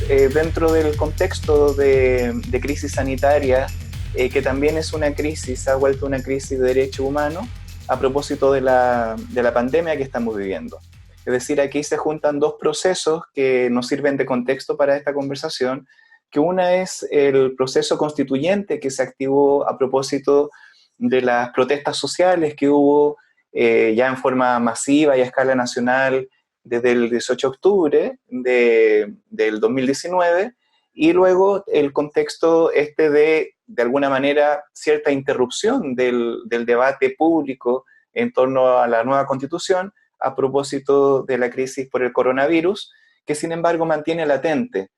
dentro del contexto de crisis sanitaria, que también es una crisis, se ha vuelto una crisis de derechos humanos a propósito de la pandemia que estamos viviendo. Es decir, aquí se juntan dos procesos que nos sirven de contexto para esta conversación, que una es el proceso constituyente que se activó a propósito de las protestas sociales que hubo ya en forma masiva y a escala nacional desde el 18 de octubre del 2019, y luego el contexto de alguna manera, cierta interrupción del debate público en torno a la nueva constitución a propósito de la crisis por el coronavirus, que sin embargo mantiene latente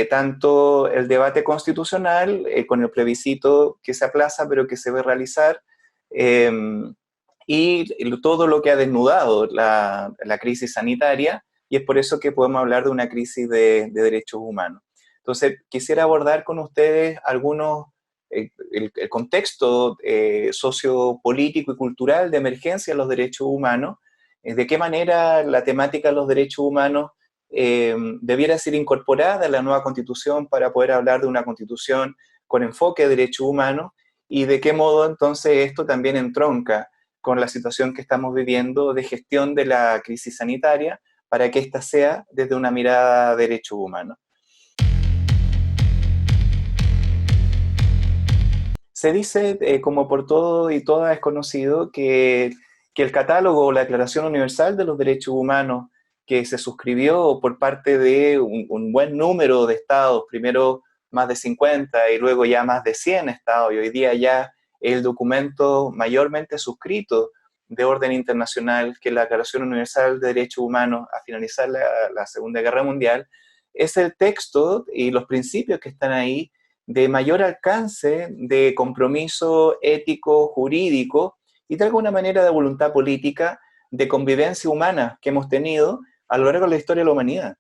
tanto el debate constitucional con el plebiscito que se aplaza pero que se ve realizar, eh, y todo lo que ha desnudado la crisis sanitaria, y es por eso que podemos hablar de una crisis de derechos humanos. Entonces, quisiera abordar con ustedes algunos, el contexto sociopolítico y cultural de emergencia de los derechos humanos, de qué manera la temática de los derechos humanos debiera ser incorporada a la nueva constitución para poder hablar de una constitución con enfoque de derechos humanos, y de qué modo entonces esto también entronca con la situación que estamos viviendo de gestión de la crisis sanitaria para que ésta sea desde una mirada de derechos humanos. Se dice, como por todo y todas es conocido, que el catálogo o la Declaración Universal de los Derechos Humanos que se suscribió por parte de un buen número de estados, primero más de 50 y luego ya más de 100 estados, y hoy día ya el documento mayormente suscrito de orden internacional, que es la Declaración Universal de Derechos Humanos a finalizar la Segunda Guerra Mundial, es el texto y los principios que están ahí de mayor alcance de compromiso ético, jurídico y de alguna manera de voluntad política de convivencia humana que hemos tenido a lo largo de la historia de la humanidad.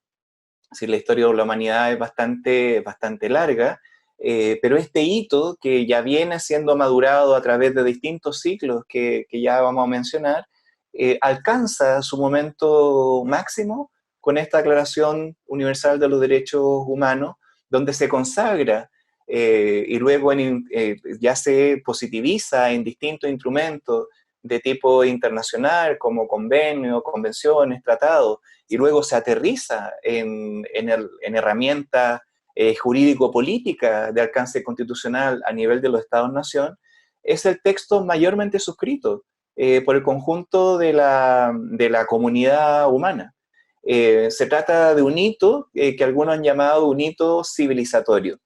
Es decir, la historia de la humanidad es bastante larga, pero este hito que ya viene siendo madurado a través de distintos ciclos que ya vamos a mencionar, alcanza su momento máximo con esta Declaración Universal de los Derechos Humanos, donde se consagra y luego ya se positiviza en distintos instrumentos de tipo internacional, como convenios, convenciones, tratados, y luego se aterriza en herramientas jurídico-políticas de alcance constitucional a nivel de los Estados-nación, es el texto mayormente suscrito por el conjunto de la comunidad humana. Se trata de un hito que algunos han llamado un hito civilizatorio.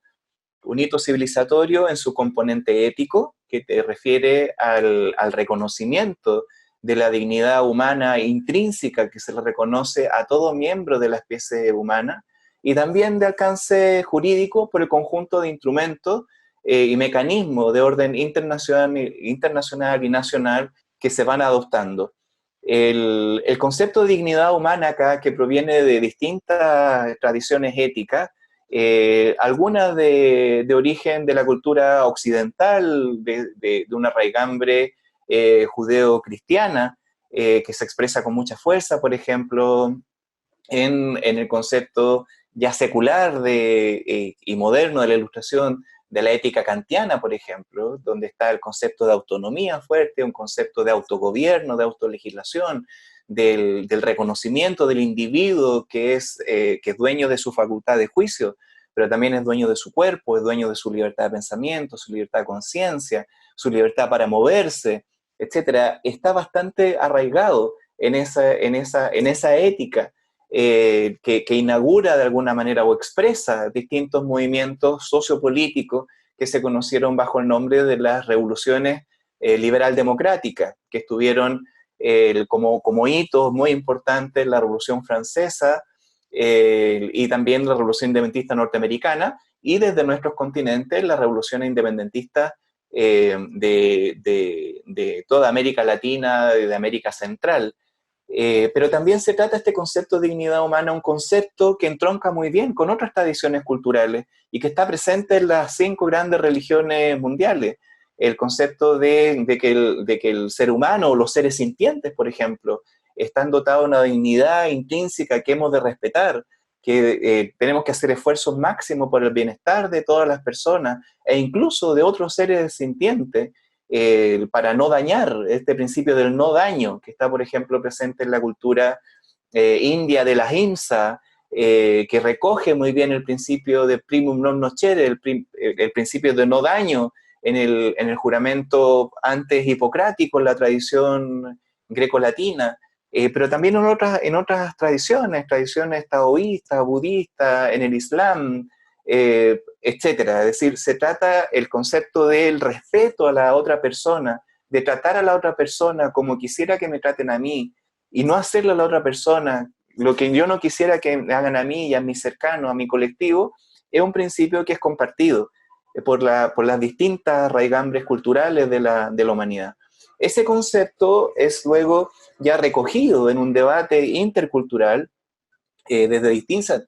Un hito civilizatorio en su componente ético, que te refiere al reconocimiento de la dignidad humana intrínseca que se le reconoce a todo miembro de la especie humana, y también de alcance jurídico por el conjunto de instrumentos y mecanismos de orden internacional y nacional que se van adoptando. El concepto de dignidad humana acá, que proviene de distintas tradiciones éticas, algunas de origen de la cultura occidental, de una raigambre judeo-cristiana, que se expresa con mucha fuerza, por ejemplo, en el concepto ya secular y moderno de la Ilustración, de la ética kantiana, por ejemplo, donde está el concepto de autonomía fuerte, un concepto de autogobierno, de autolegislación, del reconocimiento del individuo que es dueño de su facultad de juicio, pero también es dueño de su cuerpo, es dueño de su libertad de pensamiento, su libertad de conciencia, su libertad para moverse, etcétera. Está bastante arraigado en esa ética que inaugura de alguna manera o expresa distintos movimientos sociopolíticos que se conocieron bajo el nombre de las revoluciones liberal-democráticas, que estuvieron como hitos muy importantes la Revolución Francesa y también la Revolución Independentista norteamericana, y desde nuestros continentes la Revolución Independentista de toda América Latina, de América Central. Pero también se trata este concepto de dignidad humana, un concepto que entronca muy bien con otras tradiciones culturales y que está presente en las 5 grandes religiones mundiales. El concepto de que el ser humano o los seres sintientes, por ejemplo, están dotados de una dignidad intrínseca que hemos de respetar, que tenemos que hacer esfuerzos máximos por el bienestar de todas las personas e incluso de otros seres sintientes, para no dañar este principio del no daño, que está, por ejemplo, presente en la cultura india de la ahimsa, que recoge muy bien el principio de primum non nocere, el principio de no daño en el juramento antes hipocrático, en la tradición greco-latina, pero también en otras tradiciones taoístas, budistas, en el Islam, etcétera. Es decir, se trata el concepto del respeto a la otra persona, de tratar a la otra persona como quisiera que me traten a mí, y no hacerle a la otra persona lo que yo no quisiera que me hagan a mí y a mis cercanos, a mi colectivo, es un principio que es compartido por las distintas raigambres culturales de la humanidad. Ese concepto es luego ya recogido en un debate intercultural desde distintas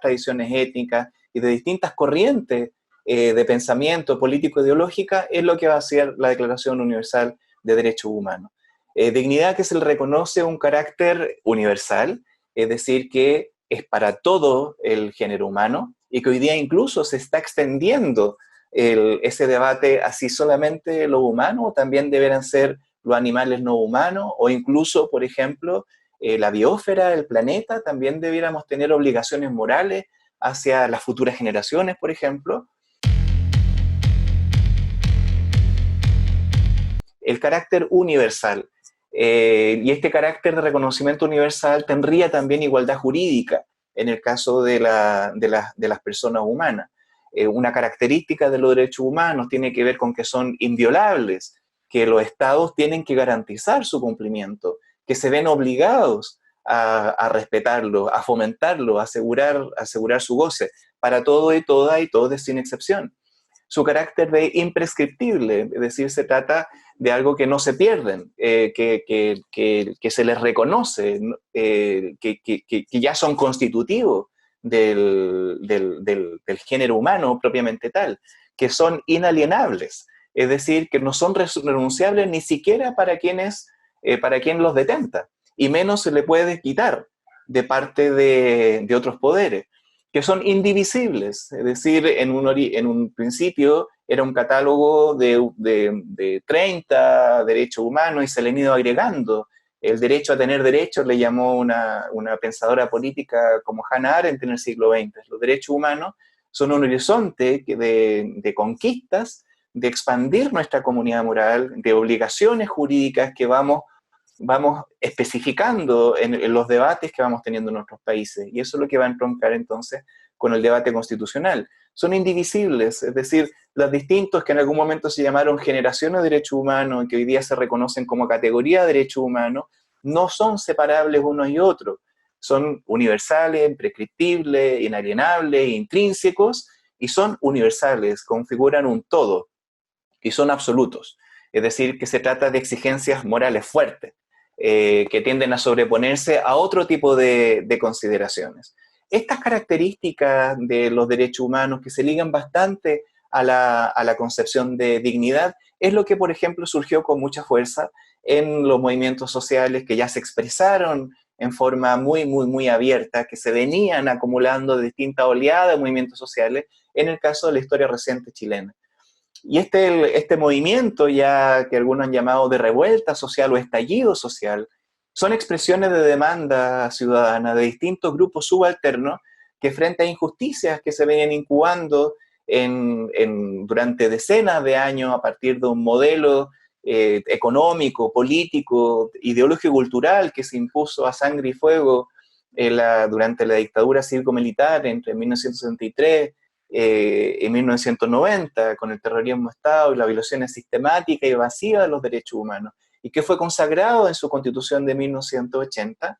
tradiciones étnicas y de distintas corrientes de pensamiento político-ideológica, es lo que va a ser la Declaración Universal de Derechos Humanos. Dignidad que se le reconoce un carácter universal, es decir, que es para todo el género humano y que hoy día incluso se está extendiendo ese debate así solamente lo humano, o también deberán ser los animales no humanos, o incluso, por ejemplo, la biosfera, el planeta, también debiéramos tener obligaciones morales hacia las futuras generaciones, por ejemplo. El carácter universal. Y este carácter de reconocimiento universal tendría también igualdad jurídica en el caso de las personas humanas. Una característica de los derechos humanos tiene que ver con que son inviolables, que los estados tienen que garantizar su cumplimiento, que se ven obligados a respetarlo, a fomentarlo, a asegurar su goce para todo y toda y todos sin excepción. Su carácter de imprescriptible, es decir, se trata de algo que no se pierden, que se les reconoce, que ya son constitutivos del género humano propiamente tal, que son inalienables, es decir, que no son renunciables ni siquiera para quien los detenta, y menos se le puede quitar de parte de otros poderes, que son indivisibles, es decir, en un principio era un catálogo de 30 derechos humanos y se le han ido agregando. El derecho a tener derechos le llamó una pensadora política como Hannah Arendt en el siglo XX. Los derechos humanos son un horizonte de conquistas, de expandir nuestra comunidad moral, de obligaciones jurídicas que vamos especificando en los debates que vamos teniendo en nuestros países. Y eso es lo que va a entroncar entonces con el debate constitucional. Son indivisibles, es decir, los distintos que en algún momento se llamaron generaciones de derechos humanos y que hoy día se reconocen como categoría de derechos humanos, no son separables unos y otros. Son universales, imprescriptibles, inalienables, intrínsecos, y son universales, configuran un todo, y son absolutos. Es decir, que se trata de exigencias morales fuertes, que tienden a sobreponerse a otro tipo de consideraciones. Estas características de los derechos humanos que se ligan bastante a la concepción de dignidad es lo que, por ejemplo, surgió con mucha fuerza en los movimientos sociales que ya se expresaron en forma muy, muy, muy abierta, que se venían acumulando de distintas oleadas de movimientos sociales, en el caso de la historia reciente chilena. Y este movimiento, ya que algunos han llamado de revuelta social o estallido social, son expresiones de demanda ciudadana de distintos grupos subalternos que frente a injusticias que se venían incubando durante decenas de años a partir de un modelo económico, político, ideológico y cultural que se impuso a sangre y fuego durante la dictadura cívico-militar entre 1963 en 1990, con el terrorismo de Estado y las violaciones sistemáticas y evasivas de los derechos humanos, y que fue consagrado en su Constitución de 1980,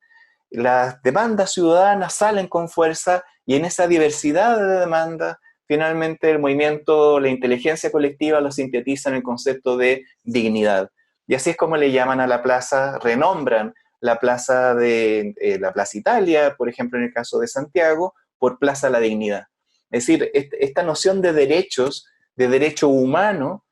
las demandas ciudadanas salen con fuerza y en esa diversidad de demandas, finalmente el movimiento, la inteligencia colectiva lo sintetiza en el concepto de dignidad. Y así es como le llaman a la plaza, renombran la plaza la Plaza Italia, por ejemplo, en el caso de Santiago, por Plaza La Dignidad. Es decir, esta noción de derechos, de derecho humano,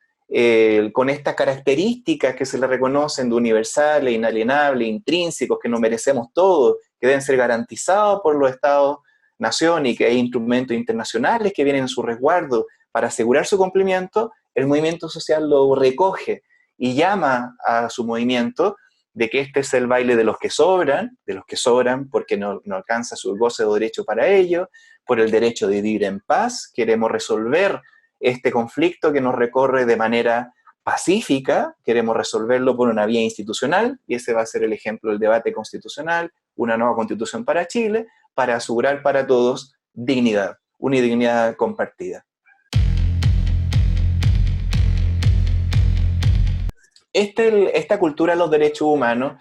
con estas características que se le reconocen de universales, inalienables, intrínsecos, que nos merecemos todos, que deben ser garantizados por los estados nación y que hay instrumentos internacionales que vienen en su resguardo para asegurar su cumplimiento, el movimiento social lo recoge y llama a su movimiento de que este es el baile de los que sobran porque no alcanza su goce o derecho para ello, por el derecho de vivir en paz, queremos resolver este conflicto que nos recorre de manera pacífica, queremos resolverlo por una vía institucional, y ese va a ser el ejemplo del debate constitucional, una nueva constitución para Chile, para asegurar para todos dignidad, una dignidad compartida. Esta cultura de los derechos humanos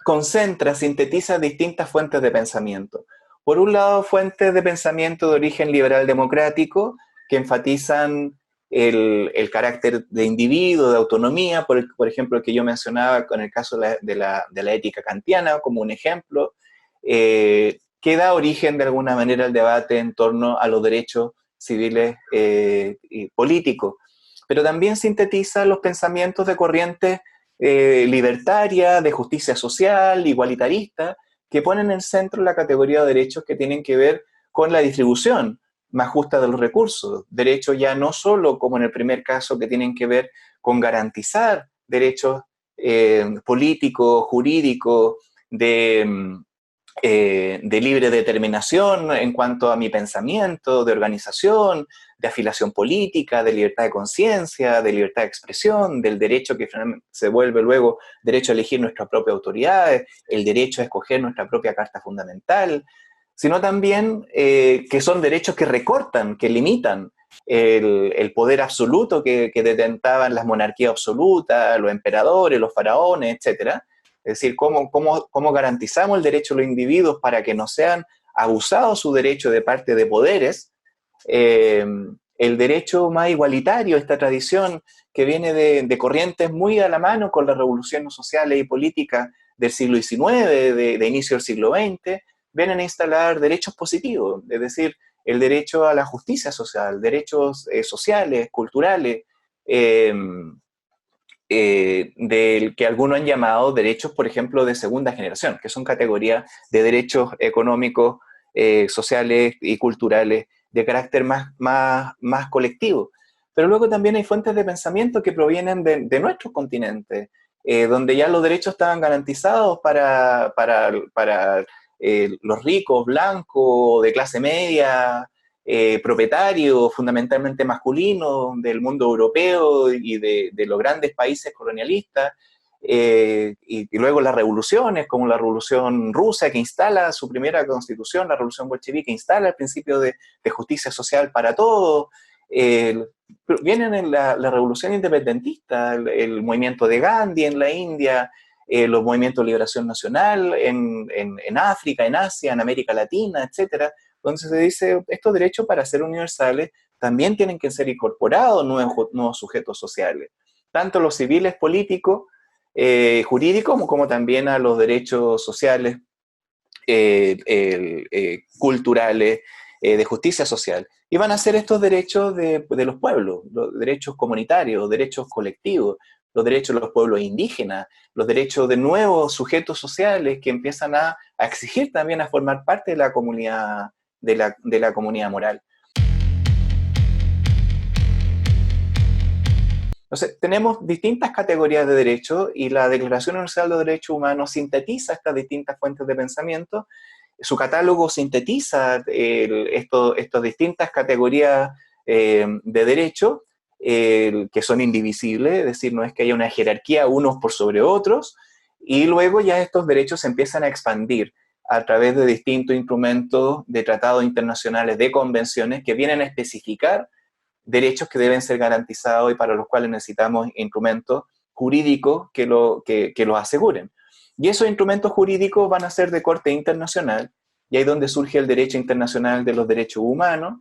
concentra, sintetiza distintas fuentes de pensamiento. Por un lado, fuentes de pensamiento de origen liberal democrático, que enfatizan el carácter de individuo, de autonomía, por ejemplo, el que yo mencionaba con el caso de la ética kantiana como un ejemplo, que da origen de alguna manera al debate en torno a los derechos civiles y políticos. Pero también sintetiza los pensamientos de corrientes libertaria, de justicia social, igualitarista, que ponen en el centro la categoría de derechos que tienen que ver con la distribución más justa de los recursos. Derechos ya no solo, como en el primer caso, que tienen que ver con garantizar derechos políticos, jurídicos, de libre determinación en cuanto a mi pensamiento, de organización, de afiliación política, de libertad de conciencia, de libertad de expresión, del derecho que se vuelve luego derecho a elegir nuestras propias autoridades, el derecho a escoger nuestra propia carta fundamental, sino también que son derechos que recortan, que limitan el poder absoluto que detentaban las monarquías absolutas, los emperadores, los faraones, etcétera. Es decir, cómo garantizamos el derecho de los individuos para que no sean abusados su derecho de parte de poderes. El derecho más igualitario, esta tradición que viene de corrientes muy a la mano con las revoluciones sociales y políticas del siglo XIX, de inicio del siglo XX, vienen a instalar derechos positivos, es decir, el derecho a la justicia social, derechos sociales, culturales, del que algunos han llamado derechos, por ejemplo, de segunda generación, que son categorías de derechos económicos, sociales y culturales de carácter más colectivo. Pero luego también hay fuentes de pensamiento que provienen de nuestros continentes, donde ya los derechos estaban garantizados para los ricos, blancos, de clase media, propietarios fundamentalmente masculinos del mundo europeo y de los grandes países colonialistas, y luego las revoluciones, como la revolución rusa que instala su primera constitución, la revolución bolchevique instala el principio de justicia social para todos, vienen en la revolución independentista, el movimiento de Gandhi en la India, los movimientos de liberación nacional en África, en Asia, en América Latina, etcétera. Entonces se dice, estos derechos para ser universales también tienen que ser incorporados nuevos sujetos sociales, tanto los civiles, políticos, jurídicos, como también a los derechos sociales, culturales, de justicia social. Y van a ser estos derechos de los pueblos, los derechos comunitarios, derechos colectivos, los derechos de los pueblos indígenas, los derechos de nuevos sujetos sociales que empiezan a exigir también a formar parte de la comunidad, de la comunidad moral. Entonces, tenemos distintas categorías de derechos y la Declaración Universal de los Derechos Humanos sintetiza estas distintas fuentes de pensamiento. Su catálogo sintetiza estas distintas categorías de derechos que son indivisibles, es decir, no es que haya una jerarquía unos por sobre otros, y luego ya estos derechos se empiezan a expandir a través de distintos instrumentos de tratados internacionales, de convenciones que vienen a especificar derechos que deben ser garantizados y para los cuales necesitamos instrumentos jurídicos que los aseguren. Y esos instrumentos jurídicos van a ser de corte internacional, y ahí es donde surge el derecho internacional de los derechos humanos,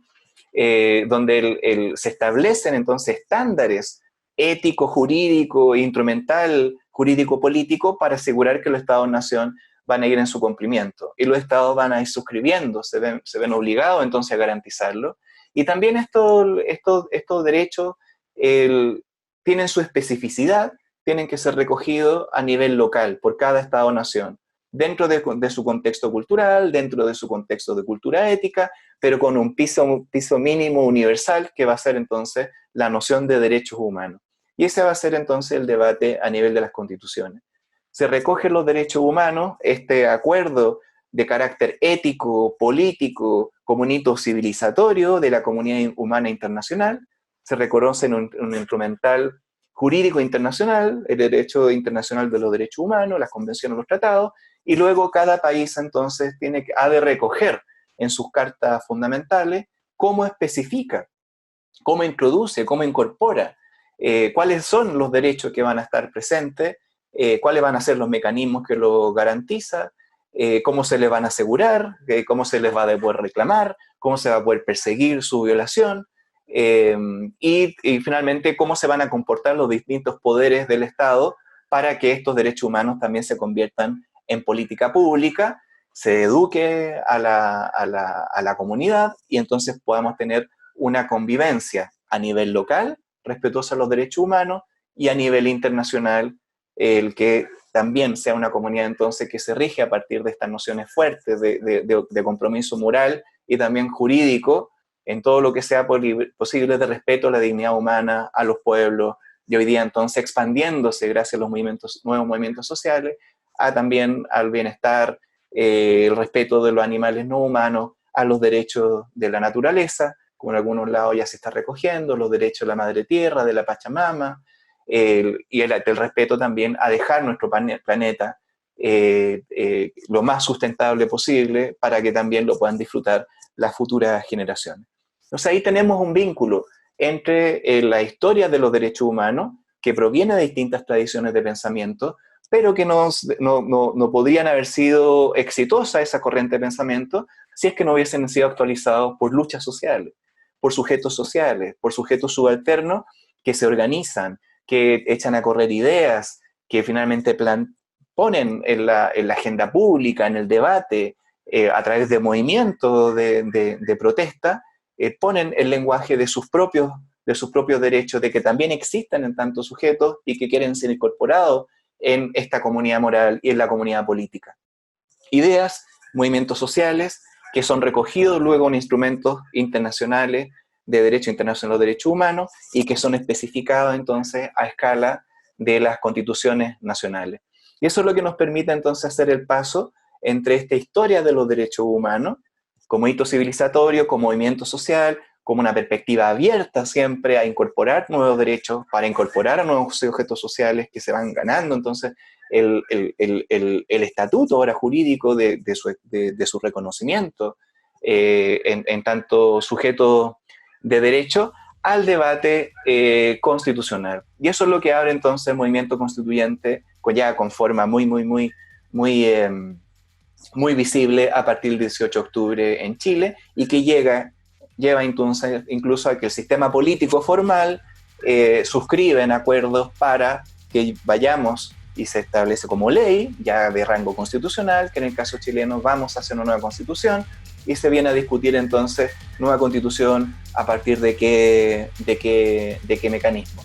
donde se establecen entonces estándares ético, jurídico, instrumental, jurídico-político para asegurar que los Estados-nación van a ir en su cumplimiento. Y los Estados van a ir suscribiendo, se ven obligados entonces a garantizarlo. Y también estos derechos tienen su especificidad, tienen que ser recogidos a nivel local por cada Estado-nación. de su contexto cultural, dentro de su contexto de cultura ética, pero con un piso mínimo universal que va a ser entonces la noción de derechos humanos. Y ese va a ser entonces el debate a nivel de las constituciones. Se recogen los derechos humanos, este acuerdo de carácter ético, político, como un hito civilizatorio de la comunidad humana internacional, se reconoce en un instrumental jurídico internacional, el derecho internacional de los derechos humanos, las convenciones, los tratados, y luego cada país entonces ha de recoger en sus cartas fundamentales cómo especifica, cómo introduce, cómo incorpora, cuáles son los derechos que van a estar presentes, cuáles van a ser los mecanismos que lo garantizan, cómo se les van a asegurar, cómo se les va a poder reclamar, cómo se va a poder perseguir su violación, y finalmente cómo se van a comportar los distintos poderes del Estado para que estos derechos humanos también se conviertan en política pública, se eduque a la comunidad y entonces podamos tener una convivencia a nivel local, respetuosa de los derechos humanos, y a nivel internacional, el que también sea una comunidad entonces que se rige a partir de estas nociones fuertes de compromiso moral y también jurídico, en todo lo que sea posible de respeto a la dignidad humana, a los pueblos, y hoy día entonces expandiéndose gracias a los nuevos movimientos sociales, también al bienestar, el respeto de los animales no humanos, a los derechos de la naturaleza, como en algunos lados ya se está recogiendo, los derechos de la madre tierra, de la Pachamama, y el respeto también a dejar nuestro planeta lo más sustentable posible para que también lo puedan disfrutar las futuras generaciones. Entonces ahí tenemos un vínculo entre la historia de los derechos humanos, que proviene de distintas tradiciones de pensamiento, pero que no podrían haber sido exitosas esa corriente de pensamiento si es que no hubiesen sido actualizados por luchas sociales, por sujetos subalternos que se organizan, que echan a correr ideas, que finalmente ponen en la agenda pública, en el debate, a través de movimientos de protesta, ponen el lenguaje de sus propios derechos, de que también existen en tantos sujetos y que quieren ser incorporados en esta comunidad moral y en la comunidad política. Ideas, movimientos sociales que son recogidos luego en instrumentos internacionales de derecho internacional de derechos humanos y que son especificados entonces a escala de las constituciones nacionales. Y eso es lo que nos permite entonces hacer el paso entre esta historia de los derechos humanos como hito civilizatorio, como movimiento social, como una perspectiva abierta siempre a incorporar nuevos derechos, para incorporar a nuevos sujetos sociales que se van ganando. Entonces, el estatuto ahora jurídico de su reconocimiento en tanto sujeto de derecho al debate constitucional. Y eso es lo que abre entonces el movimiento constituyente, ya con forma muy visible a partir del 18 de octubre en Chile, y que lleva entonces incluso a que el sistema político formal suscribe en acuerdos para que vayamos y se establece como ley, ya de rango constitucional, que en el caso chileno vamos a hacer una nueva constitución, y se viene a discutir entonces nueva constitución a partir de qué mecanismo.